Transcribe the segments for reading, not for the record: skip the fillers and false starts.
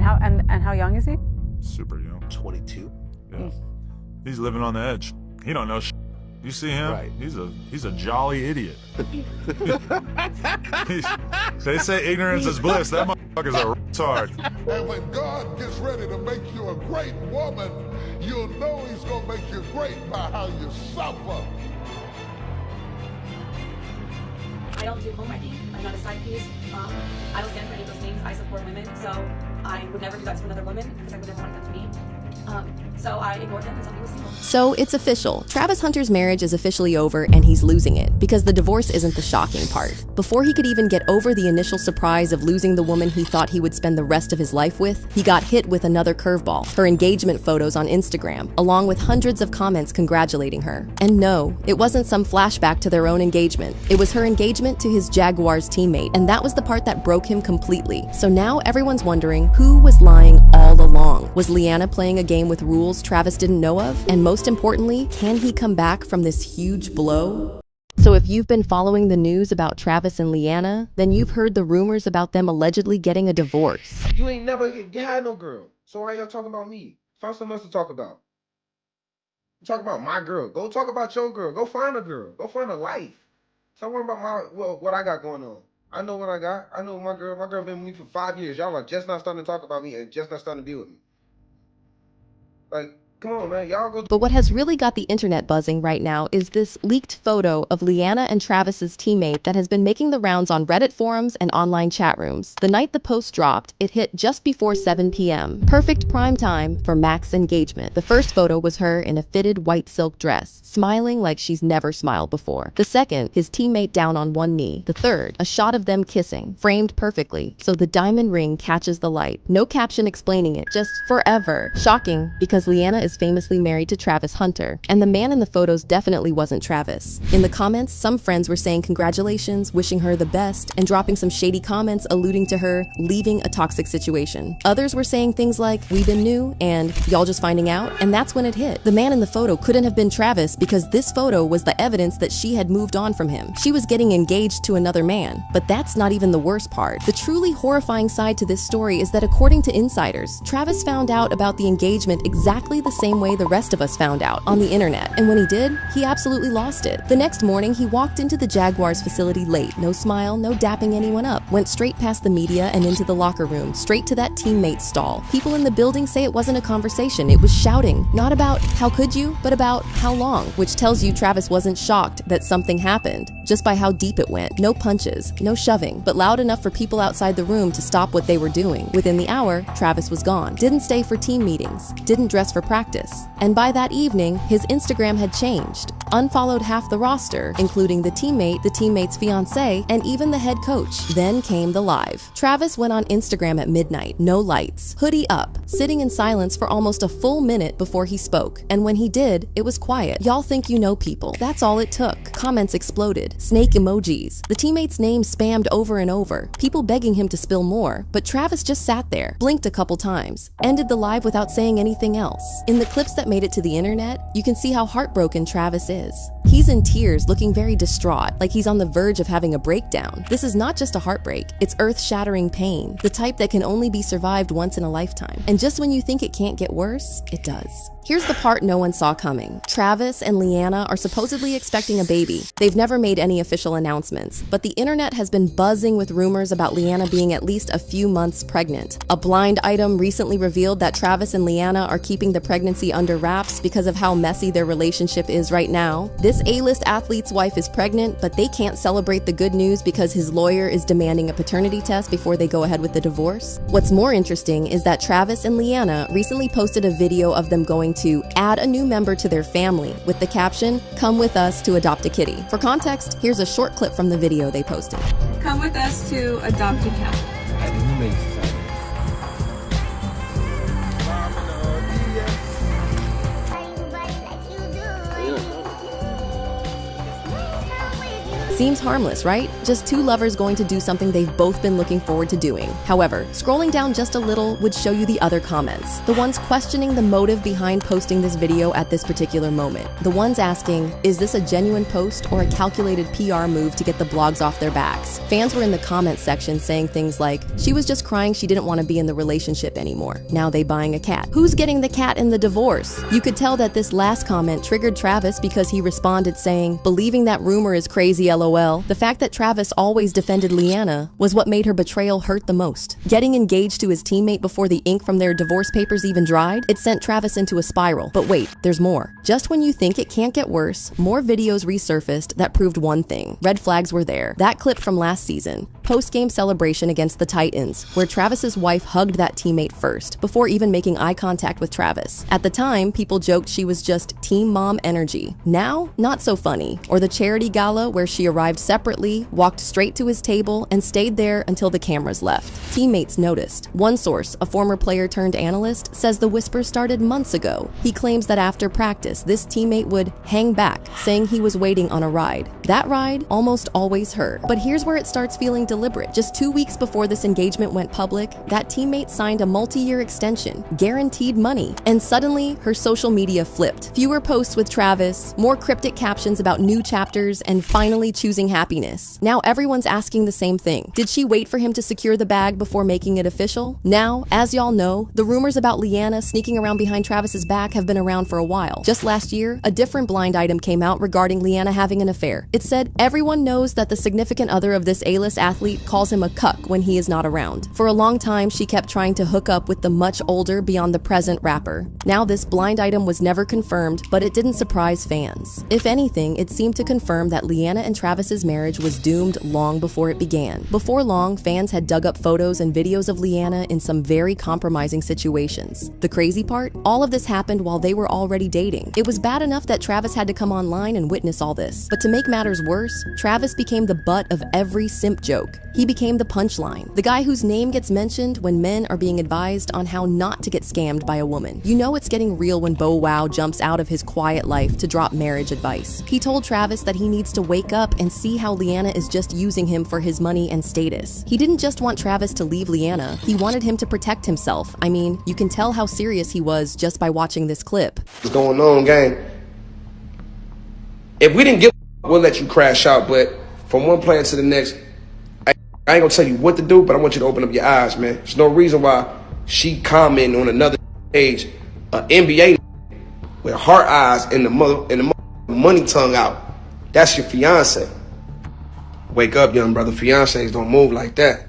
And how young is he? Super young. 22. Yeah. He's living on the edge. He don't know shit. You see him? Right. He's a jolly idiot. They say ignorance is bliss. That motherfucker's a retard. And when God gets ready to make you a great woman, you'll know he's gonna make you great by how you suffer. I don't do homewrecking. I'm not a side piece. I don't stand for any of those things. I support women, so I would never do that to another woman because I would never want that to me. So I ignored him until he was single. So it's official. Travis Hunter's marriage is officially over and he's losing it because the divorce isn't the shocking part. Before he could even get over the initial surprise of losing the woman he thought he would spend the rest of his life with, he got hit with another curveball, her engagement photos on Instagram, along with hundreds of comments congratulating her. And no, it wasn't some flashback to their own engagement. It was her engagement to his Jaguars teammate, and that was the part that broke him completely. So now everyone's wondering who was lying all along. Was Leanna playing a game with rules Travis didn't know of? And most importantly, can he come back from this huge blow? So if you've been following the news about Travis and Leanna, then you've heard the rumors about them allegedly getting a divorce. You ain't never had no girl. So why y'all talking about me? Find something else to talk about. Talk about my girl. Go talk about your girl. Go find a girl. Go find a life. Stop worrying about what I got going on. I know what I got. I know my girl. My girl been with me for 5 years. Y'all are just not starting to talk about me and just not starting to be with me. Like, come on, man. Y'all go. But what has really got the internet buzzing right now is this leaked photo of Leanna and Travis's teammate that has been making the rounds on Reddit forums and online chat rooms. The night the post dropped, it hit just before 7 p.m. Perfect prime time for Mac's engagement. The first photo was her in a fitted white silk dress, smiling like she's never smiled before. The second, his teammate down on one knee. The third, a shot of them kissing, framed perfectly, so the diamond ring catches the light. No caption explaining it, just forever. Shocking, because Leanna is famously married to Travis Hunter, and the man in the photos definitely wasn't Travis. In the comments, some friends were saying congratulations, wishing her the best, and dropping some shady comments alluding to her leaving a toxic situation. Others were saying things like, "We been new," and "Y'all just finding out," and that's when it hit. The man in the photo couldn't have been Travis because this photo was the evidence that she had moved on from him. She was getting engaged to another man. But that's not even the worst part. The truly horrifying side to this story is that according to insiders, Travis found out about the engagement exactly the same way the rest of us found out, on the internet. And when he did, he absolutely lost it. The next morning, he walked into the Jaguars facility late. No smile, no dapping anyone up. Went straight past the media and into the locker room, straight to that teammate's stall. People in the building say it wasn't a conversation. It was shouting. Not about how could you, but about how long, which tells you Travis wasn't shocked that something happened, just by how deep it went. No punches, no shoving, but loud enough for people outside the room to stop what they were doing. Within the hour, Travis was gone. Didn't stay for team meetings. Didn't dress for practice. And by that evening, his Instagram had changed. Unfollowed half the roster, including the teammate, the teammate's fiancé, and even the head coach. Then came the live. Travis went on Instagram at midnight, no lights, hoodie up, sitting in silence for almost a full minute before he spoke. And when he did, it was quiet. Y'all think you know people. That's all it took. Comments exploded. Snake emojis. The teammate's name spammed over and over. People begging him to spill more. But Travis just sat there, blinked a couple times, ended the live without saying anything else. In the clips that made it to the internet, you can see how heartbroken Travis is. He's in tears, looking very distraught, like he's on the verge of having a breakdown. This is not just a heartbreak, it's earth-shattering pain, the type that can only be survived once in a lifetime. And just when you think it can't get worse, it does. Here's the part no one saw coming. Travis and Leanna are supposedly expecting a baby. They've never made any official announcements, but the internet has been buzzing with rumors about Leanna being at least a few months pregnant. A blind item recently revealed that Travis and Leanna are keeping the pregnancy under wraps because of how messy their relationship is right now. This A-list athlete's wife is pregnant, but they can't celebrate the good news because his lawyer is demanding a paternity test before they go ahead with the divorce. What's more interesting is that Travis and Leanna recently posted a video of them going to add a new member to their family with the caption, "Come with us to adopt a kitty." For context, here's a short clip from the video they posted. Come with us to adopt a cat. Seems harmless, right? Just two lovers going to do something they've both been looking forward to doing. However, scrolling down just a little would show you the other comments. The ones questioning the motive behind posting this video at this particular moment. The ones asking, is this a genuine post or a calculated PR move to get the blogs off their backs? Fans were in the comments section saying things like, she was just crying she didn't want to be in the relationship anymore. Now they buying a cat. Who's getting the cat in the divorce? You could tell that this last comment triggered Travis because he responded saying, believing that rumor is crazy, LOL. The fact that Travis always defended Leanna was what made her betrayal hurt the most. Getting engaged to his teammate before the ink from their divorce papers even dried, it sent Travis into a spiral. But wait, there's more. Just when you think it can't get worse, more videos resurfaced that proved one thing. Red flags were there. That clip from last season, post-game celebration against the Titans, where Travis's wife hugged that teammate first, before even making eye contact with Travis. At the time, people joked she was just team mom energy. Now, not so funny. Or the charity gala where she arrived separately, walked straight to his table, and stayed there until the cameras left. Teammates noticed. One source, a former player turned analyst, says the whispers started months ago. He claims that after practice, this teammate would hang back, saying he was waiting on a ride. That ride, almost always her. But here's where it starts feeling deliberate. Just 2 weeks before this engagement went public, that teammate signed a multi-year extension, guaranteed money, and suddenly her social media flipped. Fewer posts with Travis, more cryptic captions about new chapters, and finally choosing happiness. Now everyone's asking the same thing. Did she wait for him to secure the bag before making it official? Now, as y'all know, the rumors about Leanna sneaking around behind Travis's back have been around for a while. Just last year, a different blind item came out regarding Leanna having an affair. It said, everyone knows that the significant other of this A-list athlete calls him a cuck when he is not around. For a long time, she kept trying to hook up with the much older, beyond the present rapper. Now this blind item was never confirmed, but it didn't surprise fans. If anything, it seemed to confirm that Leanna and Travis's marriage was doomed long before it began. Before long, fans had dug up photos and videos of Leanna in some very compromising situations. The crazy part? All of this happened while they were already dating. It was bad enough that Travis had to come online and witness all this. But to make matters worse, Travis became the butt of every simp joke. He became the punchline. The guy whose name gets mentioned when men are being advised on how not to get scammed by a woman. You know it's getting real when Bow Wow jumps out of his quiet life to drop marriage advice. He told Travis that he needs to wake up and see how Leanna is just using him for his money and status. He didn't just want Travis to leave Leanna, he wanted him to protect himself. I mean, you can tell how serious he was just by watching this clip. What's going on, gang? If we didn't give a we'll let you crash out, but from one player to the next, I ain't gonna tell you what to do, but I want you to open up your eyes, man. There's no reason why she commenting on another page, NBA with heart eyes and the money tongue out. That's your fiance. Wake up, young brother. Fiancés don't move like that.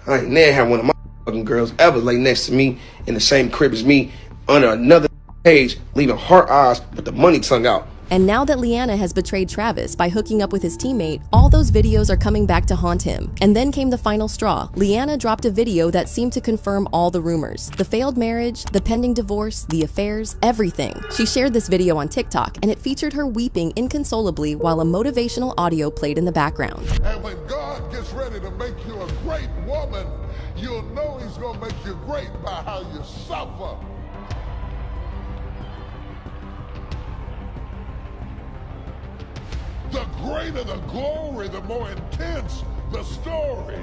I ain't never had one of my fucking girls ever lay next to me in the same crib as me under another page, leaving heart eyes with the money tongue out. And now that Leanna has betrayed Travis by hooking up with his teammate, all those videos are coming back to haunt him. And then came the final straw. Leanna dropped a video that seemed to confirm all the rumors. The failed marriage, the pending divorce, the affairs, everything. She shared this video on TikTok, and it featured her weeping inconsolably while a motivational audio played in the background. And when God gets ready to make you a great woman, you'll know he's going to make you great by how you suffer. The greater the glory, the more intense the story.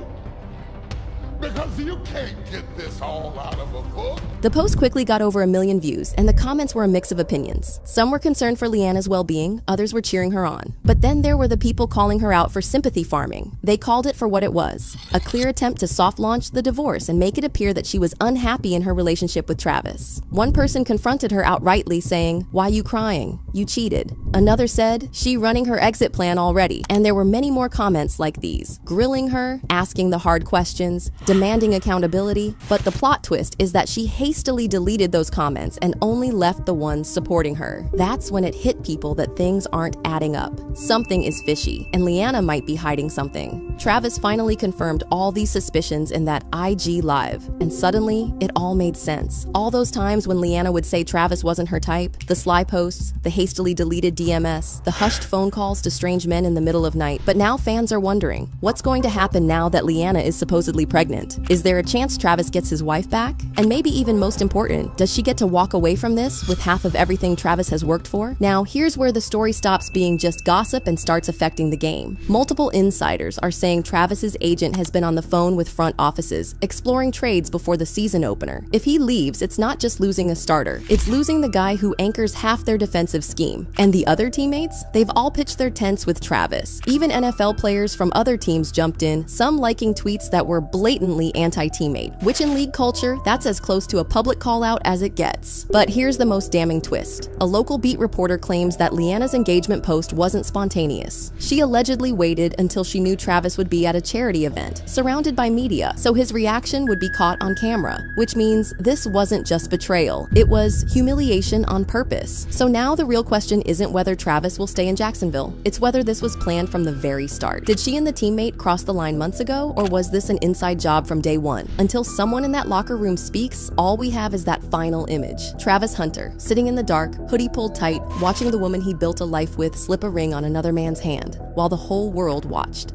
Because you can't get this all out of a book. The post quickly got over 1 million views, and the comments were a mix of opinions. Some were concerned for Leanna's well-being, others were cheering her on. But then there were the people calling her out for sympathy farming. They called it for what it was, a clear attempt to soft-launch the divorce and make it appear that she was unhappy in her relationship with Travis. One person confronted her outrightly, saying, "Why you crying? You cheated." Another said, "She running her exit plan already." And there were many more comments like these, grilling her, asking the hard questions, demanding accountability. But the plot twist is that she hastily deleted those comments and only left the ones supporting her. That's when it hit people that things aren't adding up. Something is fishy, and Leanna might be hiding something. Travis finally confirmed all these suspicions in that IG Live, and suddenly, it all made sense. All those times when Leanna would say Travis wasn't her type, the sly posts, the hastily deleted DMS, the hushed phone calls to strange men in the middle of night. But now fans are wondering, what's going to happen now that Leanna is supposedly pregnant? Is there a chance Travis gets his wife back? And maybe even most important, does she get to walk away from this with half of everything Travis has worked for? Now, here's where the story stops being just gossip and starts affecting the game. Multiple insiders are saying Travis's agent has been on the phone with front offices, exploring trades before the season opener. If he leaves, it's not just losing a starter, it's losing the guy who anchors half their defensive scheme. And the other teammates? They've all pitched their tents with Travis. Even NFL players from other teams jumped in, some liking tweets that were blatantly anti-teammate, which in league culture, that's as close to a public call-out as it gets. But here's the most damning twist. A local beat reporter claims that Leanna's engagement post wasn't spontaneous. She allegedly waited until she knew Travis would be at a charity event, surrounded by media, so his reaction would be caught on camera, which means this wasn't just betrayal, it was humiliation on purpose. So now the real question isn't whether Travis will stay in Jacksonville, it's whether this was planned from the very start. Did she and the teammate cross the line months ago, or was this an inside job from day one? Until someone in that locker room speaks, all we have is that final image. Travis Hunter, sitting in the dark, hoodie pulled tight, watching the woman he built a life with slip a ring on another man's hand, while the whole world watched.